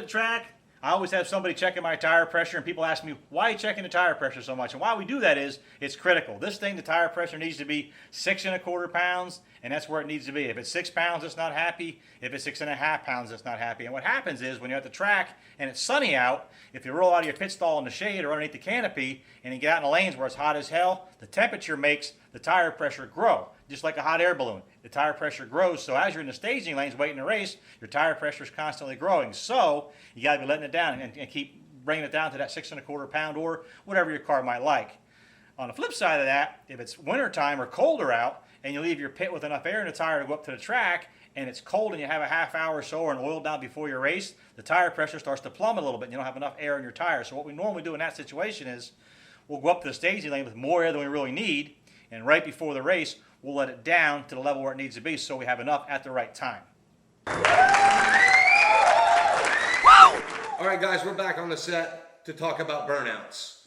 the track, I always have somebody checking my tire pressure, and people ask me, why are you checking the tire pressure so much? And why we do that is, it's critical. This thing, the tire pressure needs to be 6¼ pounds, and that's where it needs to be. If it's 6 pounds, it's not happy. If it's 6½ pounds, it's not happy. And what happens is, when you're at the track and it's sunny out, if you roll out of your pit stall in the shade or underneath the canopy, and you get out in the lanes where it's hot as hell, the temperature makes the tire pressure grow. Just like a hot air balloon, the tire pressure grows. So as you're in the staging lanes waiting to race, your tire pressure is constantly growing. So you got to be letting it down and keep bringing it down to that 6¼ pound or whatever your car might like. On the flip side of that, if it's wintertime or colder out and you leave your pit with enough air in the tire to go up to the track and it's cold and you have a ½ hour or so or an oil down before your race, the tire pressure starts to plummet a little bit and you don't have enough air in your tire. So what we normally do in that situation is we'll go up to the staging lane with more air than we really need, and right before the race, we'll let it down to the level where it needs to be so we have enough at the right time. All right, guys, we're back on the set to talk about burnouts.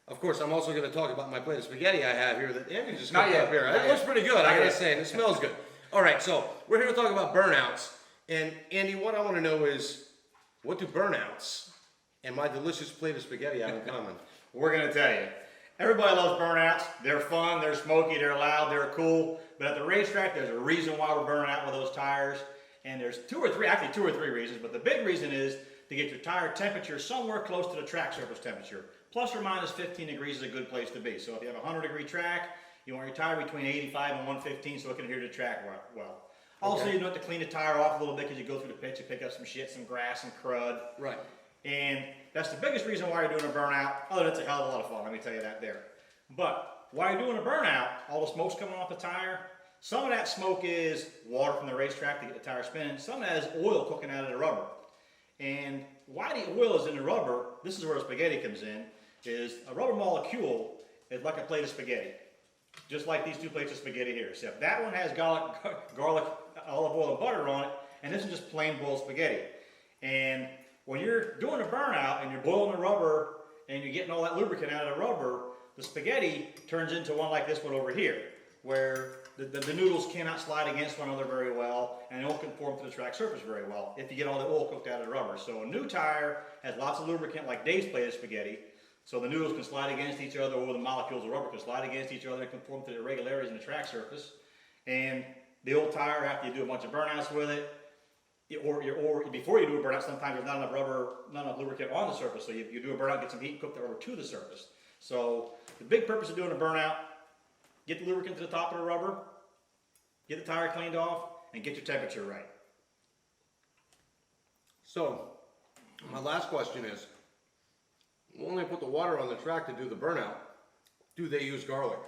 Of course, I'm also going to talk about my plate of spaghetti I have here that Andy just cooked up here. It looks pretty good, I got to say, and it smells good. All right, so we're here to talk about burnouts. And Andy, what I want to know is, what do burnouts and my delicious plate of spaghetti have in common? We're going to tell you. Everybody loves burnouts. They're fun, they're smoky, they're loud, they're cool. But at the racetrack, there's a reason why we're burning out with those tires. And there's two or three reasons. But the big reason is to get your tire temperature somewhere close to the track surface temperature. Plus or minus 15 degrees is a good place to be. So if you have a 100-degree track, you want your tire between 85 and 115 so it can adhere to the track well. Also, you don't have to clean the tire off a little bit because you go through the pits, you pick up some shit, some grass, and crud. Right. And that's the biggest reason why you're doing a burnout. Other than it's a hell of a lot of fun, let me tell you that there. But while you're doing a burnout, all the smoke's coming off the tire. Some of that smoke is water from the racetrack to get the tire spinning. Some of that is oil cooking out of the rubber. And why the oil is in the rubber, this is where spaghetti comes in, is a rubber molecule is like a plate of spaghetti. Just like these two plates of spaghetti here. Except that one has garlic, olive oil, and butter on it, and this is just plain boiled spaghetti. And when you're doing a burnout and you're boiling the rubber and you're getting all that lubricant out of the rubber, the spaghetti turns into one like this one over here, where the noodles cannot slide against one another very well and they won't conform to the track surface very well if you get all the oil cooked out of the rubber. So a new tire has lots of lubricant like Dave's plate of spaghetti, so the noodles can slide against each other, or the molecules of rubber can slide against each other and conform to the irregularities in the track surface. And the old tire, after you do a bunch of burnouts with it, or before you do a burnout, sometimes there's not enough rubber, not enough lubricant on the surface, so you do a burnout, get some heat, cook the rubber to the surface. So the big purpose of doing a burnout, get the lubricant to the top of the rubber, get the tire cleaned off, and get your temperature right. So, my last question is, when they put the water on the track to do the burnout, do they use garlic?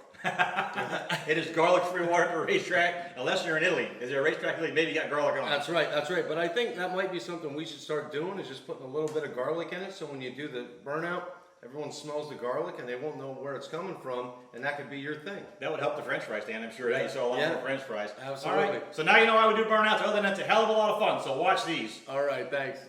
It is garlic-free water for a racetrack, unless you're in Italy. Is there a racetrack in Italy? Maybe you got garlic on it. That's right. But I think that might be something we should start doing, is just putting a little bit of garlic in it, so when you do the burnout, everyone smells the garlic and they won't know where it's coming from, and that could be your thing. That would help the French fries, Dan. I'm sure you saw a lot more French fries. Absolutely. All right, so now you know how we do burnouts. Other than that's a hell of a lot of fun, so watch these. All right, thanks.